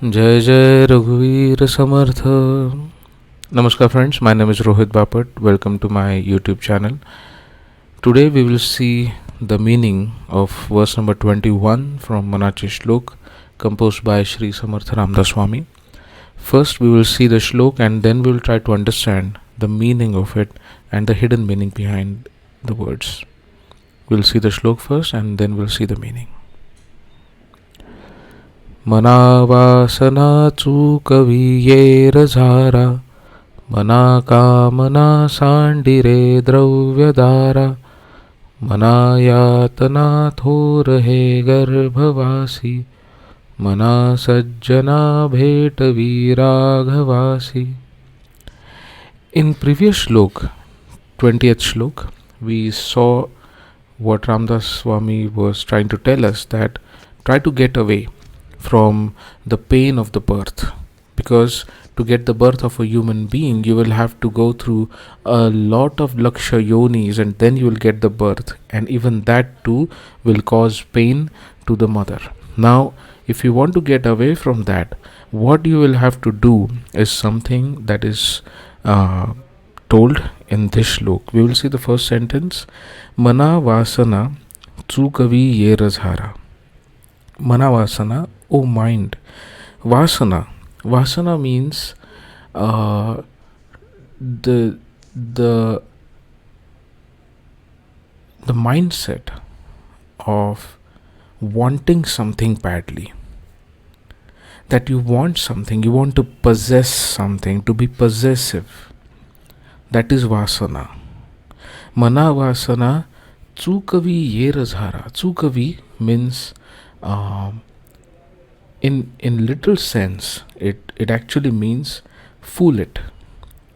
जय जय रघुवीर समर्थ. Namaskar friends, my name is Rohit Bapat. Welcome to my YouTube channel. Today we will see the meaning of verse number 21 from Manache Shlok composed by Sri Samarth Ramdas Swami. First we will see the Shlok and then we will try to understand the meaning of it and the hidden meaning behind the words. We will see the Shlok first and then we will see the meaning. मना वासना chukavi yerzara, मना kamana sandi dravyadara, मना yatana thor garbhavasi, मना Sajjana bhetavi Raghavasi. In previous shlok, 20th shlok, we saw what Ramdas Swami was trying to tell us, that try to get away from the pain of the birth, because to get the birth of a human being you will have to go through a lot of laksha yonis and then you will get the birth, and even that too will cause pain to the mother. Now if you want to get away from that, what you will have to do is something that is told in this shlok. We will see the first sentence. Mana vasana chukavi yerzara. Mana vasana, O mind. Vasana means the the the mindset of wanting something badly, that you want something, you want to possess something, to be possessive. That is vasana. Mana vasana chukavi yerzara. Chukavi means in literal sense it actually means fool it,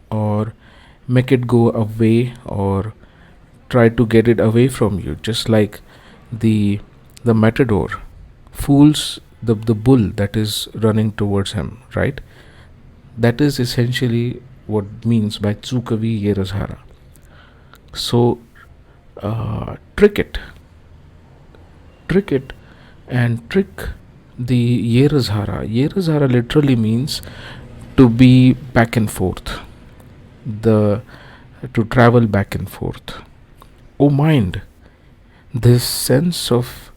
or make it go away, or try to get it away from you, just like the matador fools the bull that is running towards him, right? That is essentially what means by chukavi yerzara. So trick it and trick the yerzara. Yerzara literally means to be back and forth, to travel back and forth. O mind, this sense of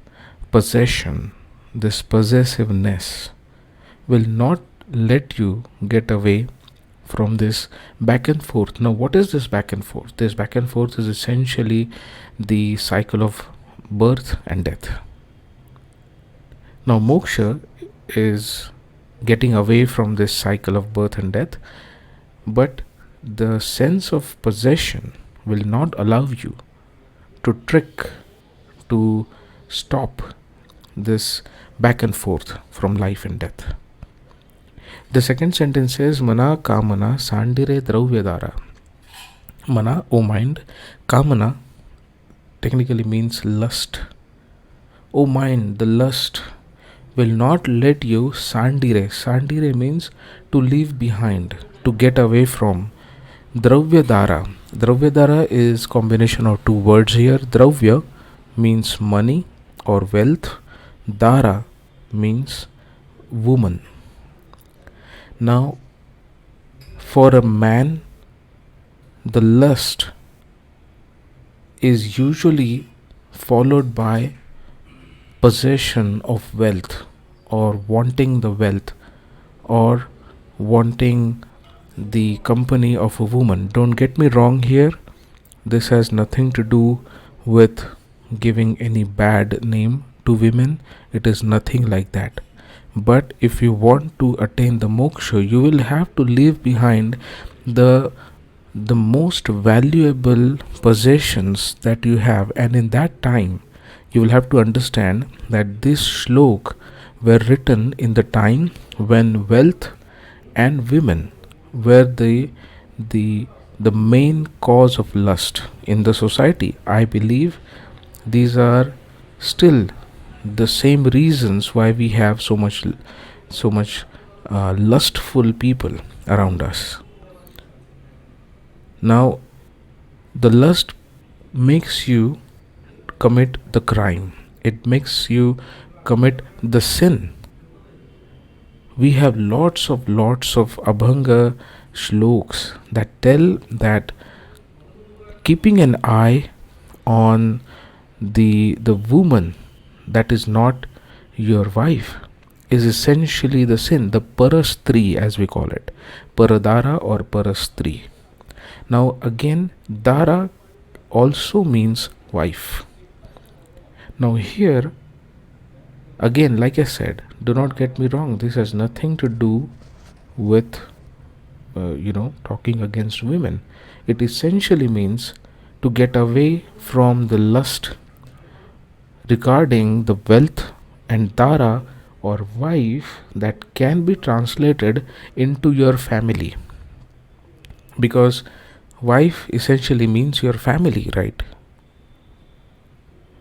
possession, this possessiveness will not let you get away from this back and forth. Now what is this back and forth? This back and forth is essentially the cycle of birth and death. Now moksha is getting away from this cycle of birth and death, but the sense of possession will not allow you to trick, to stop this back and forth from life and death. The second sentence says, Mana kamana sandi dravyadara. Mana, O mind. Kamana technically means lust. O mind, the lust will not let you sandire. Sandire means to leave behind, to get away from. Dravyadara. Dravyadara is combination of two words here. Dravya means money or wealth. Dara means woman. Now for a man, the lust is usually followed by possession of wealth, or wanting the wealth, or wanting the company of a woman. Don't get me wrong here, this has nothing to do with giving any bad name to women. It is nothing like that. But if you want to attain the moksha, you will have to leave behind the most valuable possessions that you have, and in that time you will have to understand that this shlok were written in the time when wealth and women were the main cause of lust in the society. I believe these are still the same reasons why we have so much lustful people around us. Now the lust makes you commit the crime, it makes you commit the sin. We have lots of Abhanga shloks that tell that keeping an eye on the woman that is not your wife is essentially the sin, the parastri as we call it, paradara or parastri. Now again, dara also means wife. Now here again, like I said, do not get me wrong, this has nothing to do with talking against women. It essentially means to get away from the lust regarding the wealth and dara or wife that can be translated into your family, because wife essentially means your family, right?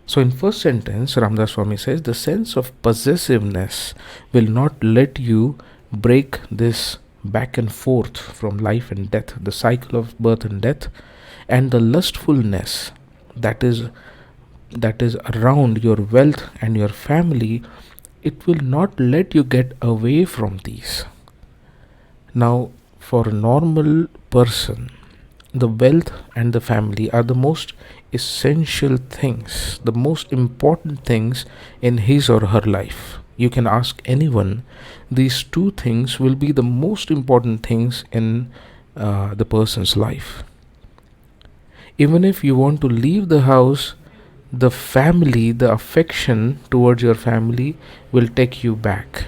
So in first sentence, Ramdas Swami says the sense of possessiveness will not let you break this back and forth from life and death, the cycle of birth and death, and the lustfulness that is around your wealth and your family. It will not let you get away from these. Now, for a normal person, the wealth and the family are the most essential things, the most important things in his or her life. You can ask anyone, these two things will be the most important things in the person's life. Even if you want to leave the house, the family, the affection towards your family will take you back.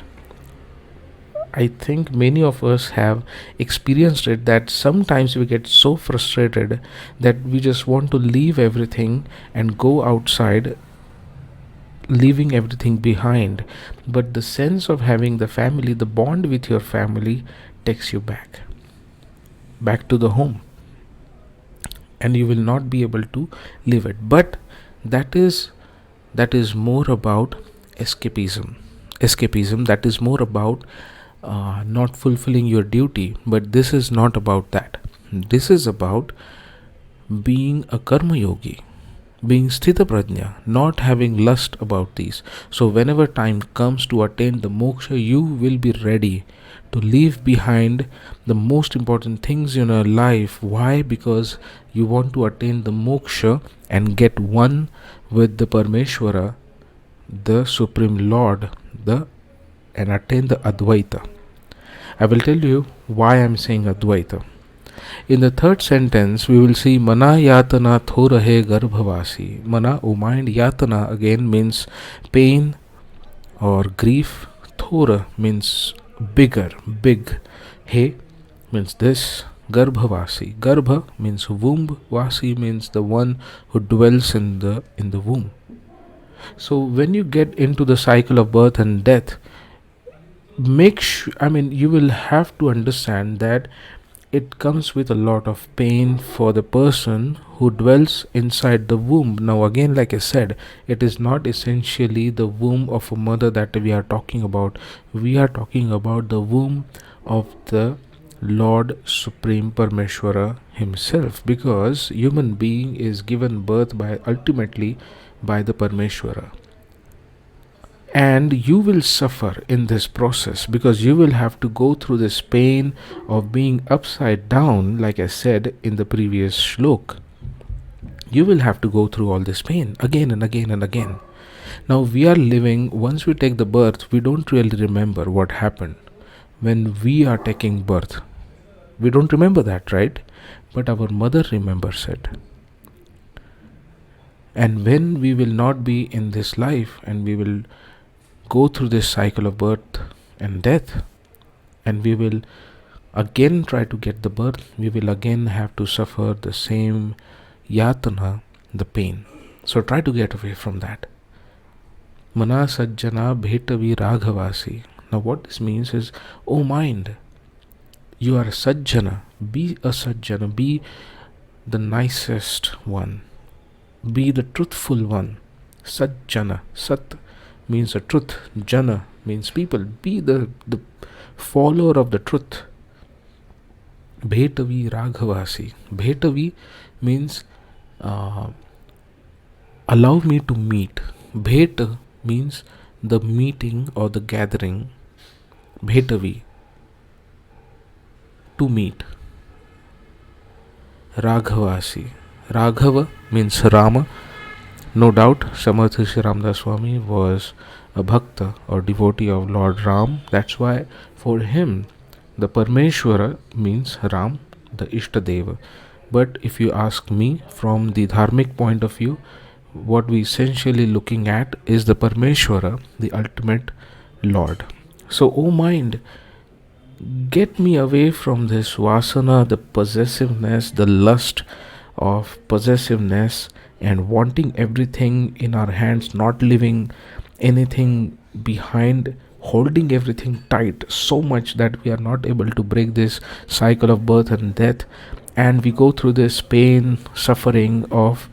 I think many of us have experienced it, that sometimes we get so frustrated that we just want to leave everything and go outside, leaving everything behind. But the sense of having the family, the bond with your family, takes you back to the home, and you will not be able to leave it. But that is more about escapism. That is more about not fulfilling your duty. But this is not about that. This is about being a karma yogi, being sthita prajna, not having lust about these. So whenever time comes to attain the moksha, you will be ready to leave behind the most important things in your life. Why? Because you want to attain the moksha and get one with the Parmeshwara, the Supreme Lord, and attain the Advaita. I will tell you why I am saying Advaita. In the third sentence, we will see mana yatana thor hai garbhavasi. Mana, O mind, yatana again means pain or grief. Thor means bigger, big. He means this. Garbhavasi. Garbha means womb. Vasi means the one who dwells in the womb. So when you get into the cycle of birth and death, you will have to understand that it comes with a lot of pain for the person who dwells inside the womb. Now again, like I said, it is not essentially the womb of a mother that we are talking about. We are talking about the womb of the Lord Supreme Parmeshwara himself, because human being is given birth ultimately by the Parmeshwara. And you will suffer in this process, because you will have to go through this pain of being upside down. Like I said in the previous shlok, you will have to go through all this pain again and again and again. Now we are living, once we take the birth, we don't really remember what happened when we are taking birth. We don't remember that, right? But our mother remembers it. And when we will not be in this life, and we will go through this cycle of birth and death, and we will again try to get the birth, we will again have to suffer the same yatana, the pain. So try to get away from that. Manache Sajjana bhetavi Raghavasi. Now what this means is, oh mind, you are a Sajjana. Be a Sajjana. Be the nicest one. Be the truthful one. Sajjana. Sat means the truth. Jana means people. Be the follower of the truth. Bhetavi Raghavasi. Bhetavi means allow me to meet. Bheta means the meeting or the gathering. bhetavi, to meet. Raghavasi. Raghava means Rama. No doubt, Samartha Sri Ramdas Swami was a bhakta or devotee of Lord Ram. That's why for him the Parmeshwara means Ram, the Ishtadeva. But if you ask me from the dharmic point of view, what we essentially looking at is the Parmeshwara, the ultimate Lord. So, O mind, get me away from this vasana, the possessiveness, the lust of possessiveness and wanting everything in our hands, not leaving anything behind, holding everything tight so much that we are not able to break this cycle of birth and death, and we go through this pain, suffering of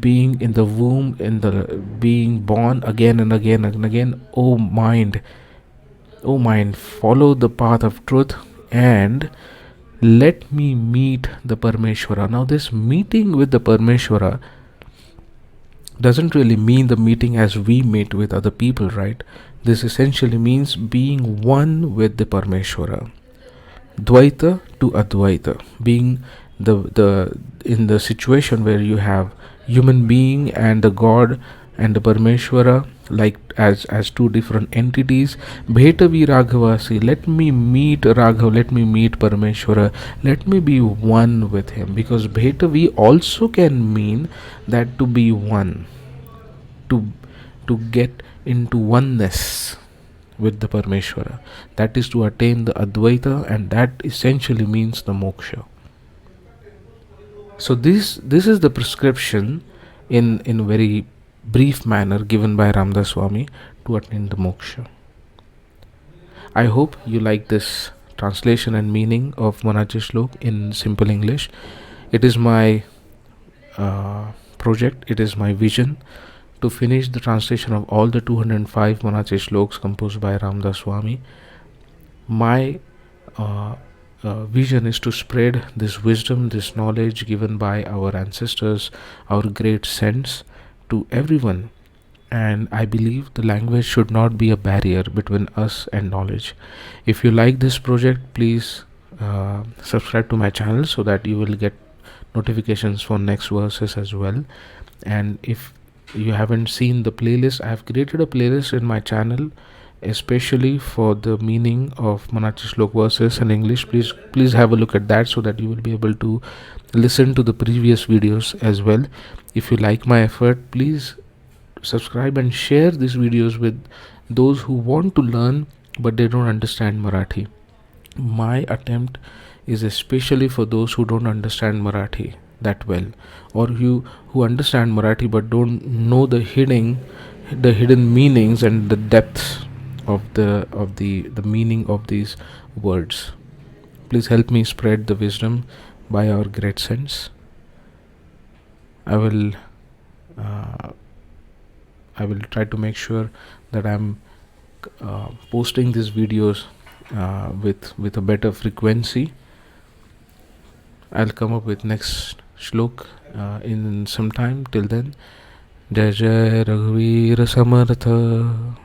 being in the womb, in the being born again and again and again. Oh mind, follow the path of truth and let me meet the Parmeshwara. Now, this meeting with the Parmeshwara doesn't really mean the meeting as we meet with other people, right? This essentially means being one with the Parmeshwara. Dvaita to Advaita, being the in the situation where you have human being and the God and the Parmeshwara like as two different entities. Bhetavi Raghavasi, let me meet Raghav, let me meet Parmeshwara, let me be one with him, because Bhetavi also can mean that to be one, to get into oneness with the Parmeshwara, that is to attain the Advaita, and that essentially means the moksha. So this is the prescription in very brief manner given by Ramdas Swami to attain the moksha. I hope you like this translation and meaning of Manache Shlok in simple English. It is my project, it is my vision to finish the translation of all the 205 Manache Shloks composed by Ramdas Swami. My vision is to spread this wisdom, this knowledge given by our ancestors, our great saints, to everyone. And I believe the language should not be a barrier between us and knowledge. If you like this project, please subscribe to my channel so that you will get notifications for next verses as well. And if you haven't seen the playlist, I have created a playlist in my channel especially for the meaning of Manache Shlok verses in English. Please have a look at that so that you will be able to listen to the previous videos as well. If you like my effort, please subscribe and share these videos with those who want to learn but they don't understand Marathi. My attempt is especially for those who don't understand Marathi that well, or you who understand Marathi but don't know the hidden meanings and the depths of the meaning of these words. Please help me spread the wisdom by our great saints. I will try to make sure that I'm posting these videos with a better frequency. I'll come up with next shlok in some time. Till then, Jai Jai Raghavir Samartha.